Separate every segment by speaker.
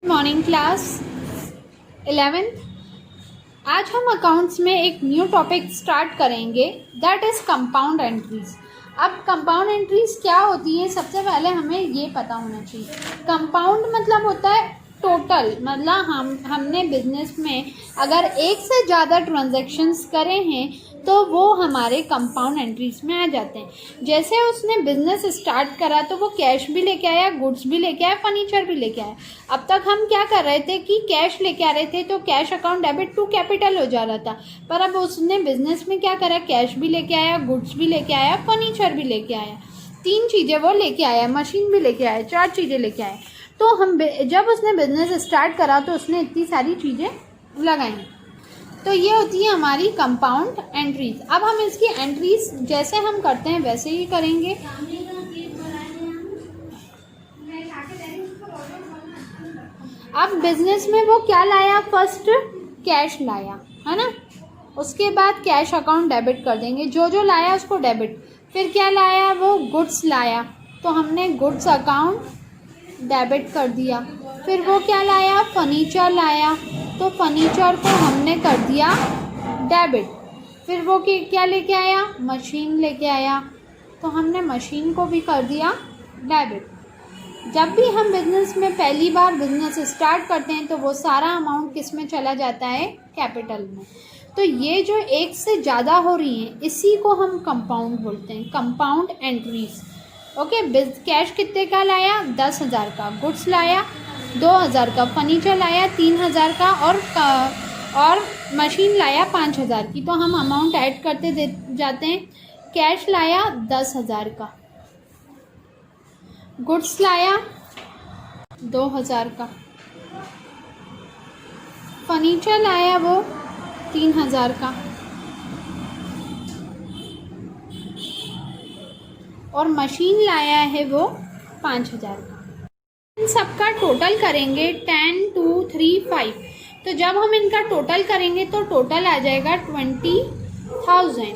Speaker 1: Morning class 11th। आज हम accounts में एक न्यू टॉपिक स्टार्ट करेंगे, दैट इज़ कंपाउंड एंट्रीज। अब कंपाउंड एंट्रीज क्या होती है, सबसे पहले हमें ये पता होना चाहिए। कंपाउंड मतलब होता है टोटल, मतलब हमने बिजनेस में अगर एक से ज़्यादा ट्रांजैक्शंस करे हैं तो वो हमारे कंपाउंड एंट्रीज में आ जाते हैं। जैसे उसने बिजनेस स्टार्ट करा तो वो कैश भी लेके आया, गुड्स भी लेके आया, फर्नीचर भी लेके आया। अब तक हम क्या कर रहे थे कि कैश लेके आ रहे थे तो cash account debit to capital हो जा रहा था, पर अब उसने बिजनेस में क्या करा, कैश भी लेके आया, गुड्स भी लेके आया, फर्नीचर भी लेके आया, 3 चीज़ें वो लेके आया, मशीन भी लेके आया, 4 चीज़ें लेके आया। तो हम जब उसने बिजनेस स्टार्ट करा तो उसने इतनी सारी चीज़ें लगाई, तो ये होती है हमारी कंपाउंड एंट्रीज। अब हम इसकी एंट्रीज जैसे हम करते हैं वैसे ही करेंगे। अब बिजनेस में वो क्या लाया, फर्स्ट कैश लाया, है ना। उसके बाद कैश अकाउंट डेबिट कर देंगे, जो जो लाया उसको डेबिट। फिर क्या लाया, वो गुड्स लाया, तो हमने गुड्स अकाउंट डेबिट कर दिया। फिर वो क्या लाया, फर्नीचर लाया, तो फर्नीचर को हमने कर दिया डेबिट। फिर वो क्या लेके आया, मशीन लेके आया, तो हमने मशीन को भी कर दिया डेबिट। जब भी हम बिजनेस में पहली बार बिजनेस स्टार्ट करते हैं तो वो सारा अमाउंट किस में चला जाता है, कैपिटल में। तो ये जो एक से ज़्यादा हो रही हैं इसी को हम कंपाउंड बोलते हैं, कंपाउंड एंट्रीज। ओके, कैश कितने का लाया, 10,000 का, गुड्स लाया 2,000 का, फर्नीचर लाया 3,000 का, और मशीन लाया 5,000 की। तो हम अमाउंट ऐड करते जाते हैं। कैश लाया 10,000 का, गुड्स लाया 2,000 का, फर्नीचर लाया वो 3,000 का, और मशीन लाया है वो 5,000 का। इन सबका टोटल करेंगे 10, 2, 3, 5। तो जब हम इनका टोटल करेंगे तो टोटल आ जाएगा 20,000।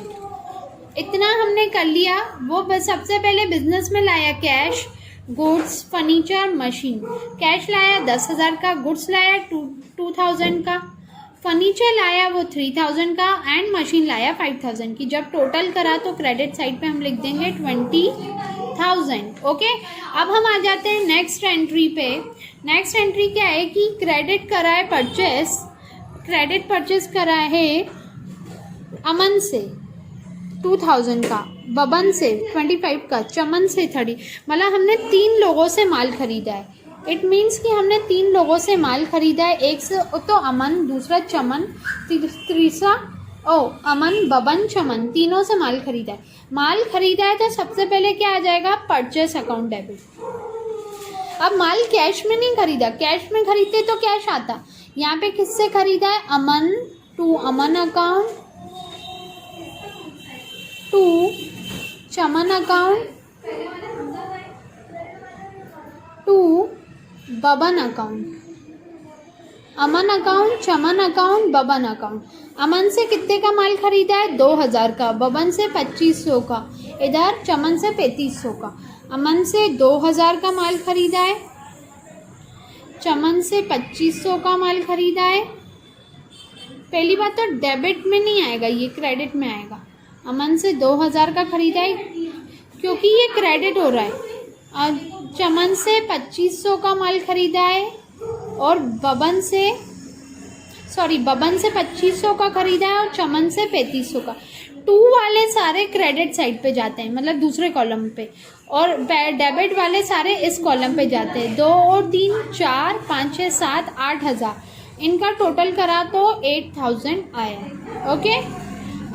Speaker 1: इतना हमने कर लिया। वो बस सबसे पहले बिजनेस में लाया cash, goods, furniture, machine. Cash लाया 10,000 का, गुड्स लाया 2,000 का, फर्नीचर लाया वो 3,000 का, एंड मशीन लाया 5,000 की। जब टोटल करा तो क्रेडिट साइड पे हम लिख देंगे 20,000। ओके, अब हम आ जाते हैं नेक्स्ट एंट्री पे। नेक्स्ट एंट्री क्या है कि क्रेडिट करा है परचेस, क्रेडिट परचेस करा है अमन से 2,000 का, बबन से 25 का, चमन से 30। मतलब हमने 3 लोगों से माल खरीदा है। इट मीन्स कि हमने 3 लोगों से माल खरीदा है, एक से तो अमन, दूसरा चमन, तीसरा अमन, बबन, चमन, तीनों से माल खरीदा है। माल खरीदा है तो सबसे पहले क्या आ जाएगा, परचेस अकाउंट डेबिट। अब माल कैश में नहीं खरीदा, कैश में खरीदते तो कैश आता। यहाँ पे किससे खरीदा है, Aman, to Aman account, to Chaman account, to Baban account. Aman account, Chaman account, Baban account. Aman से कितने का माल खरीदा है, 2,000 का, बबन से 2,500 का, इधर चमन से 3,500 का। अमन से 2,000 का माल खरीदा है, चमन से 2,500 का माल खरीदा है। पहली बात तो डेबिट में नहीं आएगा, ये क्रेडिट में आएगा। अमन से 2,000 का खरीदा है क्योंकि ये क्रेडिट हो रहा है, और चमन से 2,500 का माल खरीदा है, और बबन से 2,500 का खरीदा है, और चमन से 3,500 का। 2 वाले सारे क्रेडिट साइड पे जाते हैं, मतलब दूसरे कॉलम पे, और डेबिट वाले सारे इस कॉलम पे जाते हैं। 2 और 3, 4, 5, 6, 7, 8,000। इनका टोटल करा तो 8,000 आया। ओके,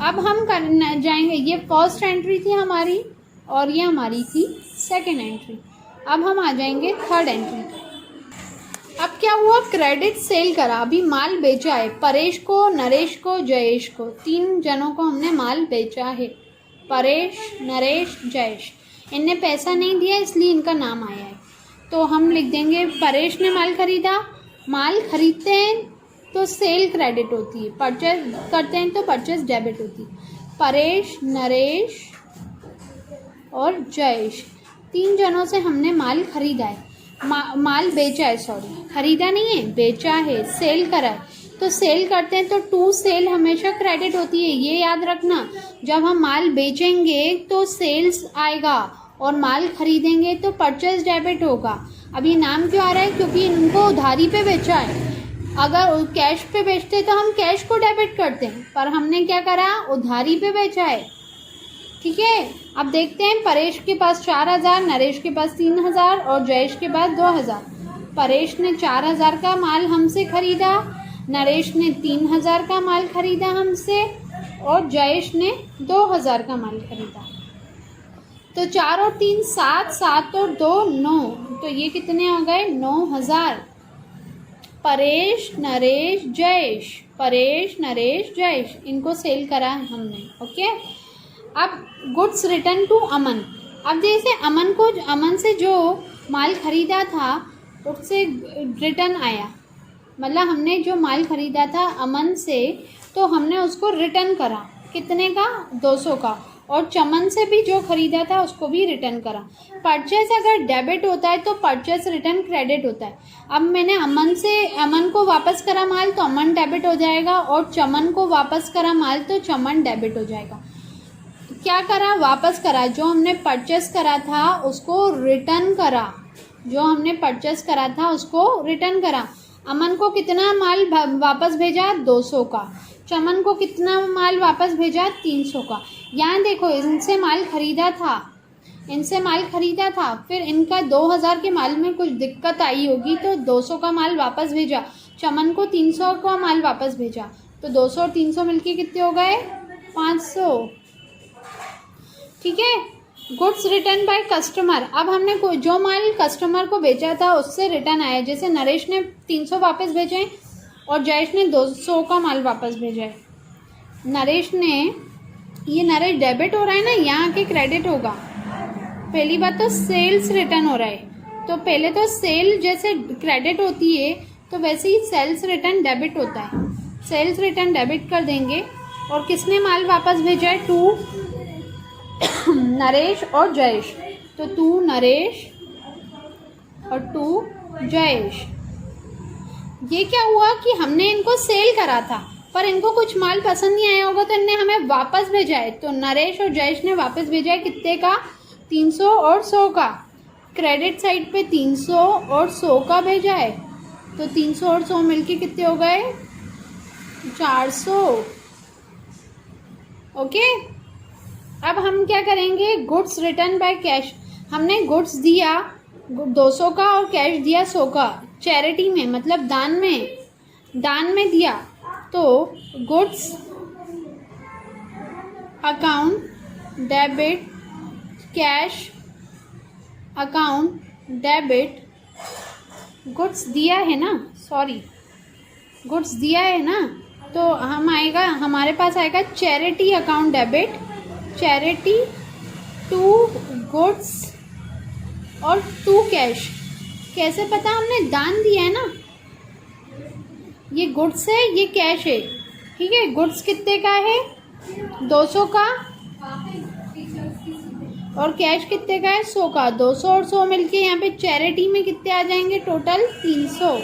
Speaker 1: अब हम करना जाएंगे, ये फर्स्ट एंट्री थी हमारी और ये हमारी थी सेकेंड एंट्री। अब हम आ जाएंगे थर्ड एंट्री। अब क्या हुआ, क्रेडिट सेल करा, अभी माल बेचा है, परेश को, नरेश को, जयेश को, 3 जनों को हमने माल बेचा है। परेश, नरेश, जयेश। इनने पैसा नहीं दिया इसलिए इनका नाम आया है, तो हम लिख देंगे परेश ने माल खरीदा। माल खरीदते हैं तो सेल क्रेडिट होती है, परचेज करते हैं तो परचेज डेबिट होती है। परेश, नरेश और जयेश, 3 जनों से हमने माल खरीदा है। माल बेचा है, सॉरी खरीदा नहीं है, बेचा है, सेल करा है। तो सेल करते हैं तो टू सेल हमेशा क्रेडिट होती है, ये याद रखना। जब हम माल बेचेंगे तो सेल्स आएगा और माल खरीदेंगे तो परचेज डेबिट होगा। अब ये नाम क्यों आ रहा है? क्योंकि इनको उधारी पे बेचा है। अगर कैश पे बेचते तो हम कैश को डेबिट करते हैं, पर हमने क्या करा, उधारी पे बेचा है। ठीक है, अब देखते हैं। परेश के पास 4,000, नरेश के पास 3,000 और जयेश के पास 2,000। परेश ने 4,000 का माल हमसे खरीदा, नरेश ने 3,000 का माल खरीदा हमसे और जयेश ने 2,000 का माल खरीदा। तो 4 और 3 7, 7 और 2 9, तो ये कितने हो गए? 9,000। परेश, नरेश, जयेश, परेश, नरेश, जयेश, इनको सेल करा है हमने। ओके, अब गुड्स रिटर्न टू अमन। अब जैसे अमन से जो माल खरीदा था उससे रिटर्न आया, मतलब हमने जो माल खरीदा था अमन से तो हमने उसको रिटर्न करा। कितने का? 200 का। और चमन से भी जो खरीदा था उसको भी रिटर्न करा। परचेस अगर डेबिट होता है तो परचेस रिटर्न क्रेडिट होता है। अब मैंने अमन को वापस करा माल तो अमन डेबिट हो जाएगा और चमन को वापस करा माल तो चमन डेबिट हो जाएगा। क्या करा? वापस करा। जो हमने परचेस करा था उसको रिटर्न करा, जो हमने परचेस करा था उसको रिटर्न करा। अमन को कितना माल वापस भेजा? 200 का। चमन को कितना माल वापस भेजा? 300 का। यहाँ देखो, इनसे माल खरीदा था, फिर इनका 2,000 के माल में कुछ दिक्कत आई होगी तो 200 का माल वापस भेजा। चमन को 300 का माल वापस भेजा, तो 200 और 300 मिलके कितने हो गए? 500। ठीक है, गुड्स रिटर्न बाय कस्टमर। अब हमने जो माल कस्टमर को बेचा था उससे रिटर्न आया। जैसे नरेश ने 300 वापस भेजे और जयेश ने 200 का माल वापस भेजा है। नरेश डेबिट हो रहा है ना, यहाँ के क्रेडिट होगा। पहली बात तो सेल्स रिटर्न हो रहा है, तो पहले तो सेल जैसे क्रेडिट होती है तो वैसे ही सेल्स रिटर्न डेबिट होता है। सेल्स रिटर्न डेबिट कर देंगे। और किसने माल वापस भेजा है? 2 नरेश और जयेश, तो 2 नरेश और 2 जयेश। ये क्या हुआ कि हमने इनको सेल करा था पर इनको कुछ माल पसंद नहीं आया होगा तो इनने हमें वापस भेजा है। तो नरेश और जयेश ने वापस भेजा है कितने का? 300 और 100 का। क्रेडिट साइड पे 300 और 100 का भेजा है, तो 300 और 100 मिलके कितने हो गए? 400। ओके, अब हम क्या करेंगे? Goods return by cash. हमने गुड्स दिया 200 का और कैश दिया 100 का, चैरिटी में, मतलब दान में दिया। तो goods account debit, cash account debit. Goods दिया है ना, गुड्स दिया है ना, तो हमारे पास आएगा charity account debit, charity to goods और 2 कैश। कैसे पता? हमने दान दिया है ना, ये गुड्स है, ये कैश है। ठीक है, गुड्स कितने का है? 200 का और कैश कितने का है? 100 का। 200 और 100 मिलके यहाँ पे चैरिटी में कितने आ जाएंगे? टोटल 300।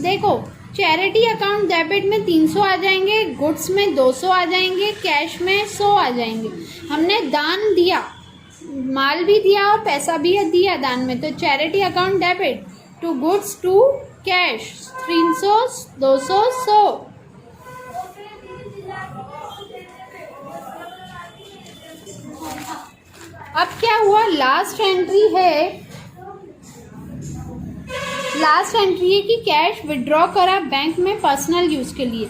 Speaker 1: देखो, चैरिटी अकाउंट डेबिट में 300 आ जाएंगे, गुड्स में 200 आ जाएंगे, कैश में 100 आ जाएंगे। हमने दान दिया, माल भी दिया और पैसा भी दिया दान में, तो charity account debit to goods to cash 300, 200, 100। अब क्या हुआ? लास्ट एंट्री है कि कैश विड्रॉ करा बैंक में पर्सनल यूज़ के लिए।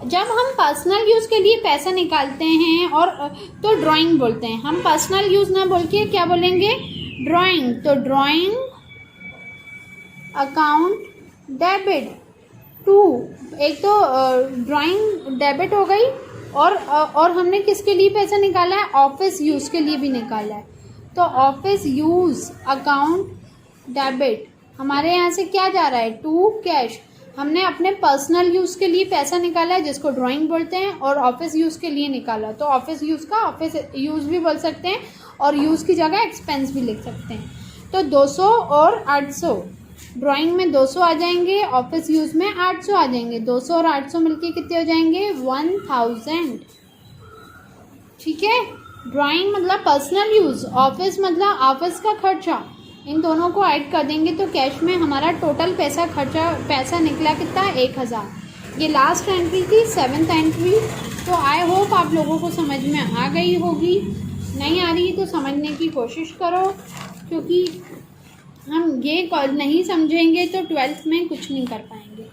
Speaker 1: जब हम पर्सनल यूज़ के लिए पैसा निकालते हैं और तो ड्राइंग बोलते हैं, हम पर्सनल यूज़ ना बोल के क्या बोलेंगे? ड्राइंग। तो ड्राइंग अकाउंट डेबिट टू, एक तो ड्राइंग डेबिट हो गई और हमने किसके लिए पैसा निकाला है? ऑफिस यूज़ के लिए भी निकाला है, तो ऑफिस यूज़ अकाउंट डेबिट। हमारे यहाँ से क्या जा रहा है? To cash. हमने अपने पर्सनल यूज़ के लिए पैसा निकाला है जिसको ड्राइंग बोलते हैं, और ऑफिस यूज़ के लिए निकाला, तो ऑफिस यूज़ का ऑफिस यूज़ भी बोल सकते हैं और यूज़ की जगह एक्सपेंस भी लिख सकते हैं। तो 200 और 800, ड्राइंग में 200 आ जाएंगे, ऑफिस यूज़ में 800 आ जाएंगे। 200 और 800 मिलके कितने हो जाएंगे? 1000। ठीक है, ड्राइंग मतलब पर्सनल यूज़, ऑफिस मतलब ऑफिस का खर्चा, इन दोनों को ऐड कर देंगे तो कैश में हमारा टोटल पैसा निकला कितना? 1000। ये लास्ट एंट्री थी, 7th एंट्री। तो आई होप आप लोगों को समझ में आ गई होगी। नहीं आ रही तो समझने की कोशिश करो, क्योंकि हम ये नहीं समझेंगे तो 12th में कुछ नहीं कर पाएंगे,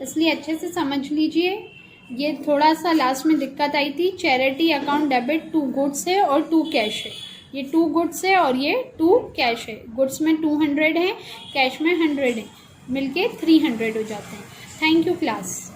Speaker 1: इसलिए अच्छे से समझ लीजिए। ये थोड़ा सा लास्ट में दिक्कत आई थी, चैरिटी अकाउंट डेबिट 2 गुड्स है और 2 कैश है। ये 2 गुड्स है और ये 2 कैश है। गुड्स में 200 है, कैश में 100 है, मिलके 300 हो जाते हैं। Thank you class.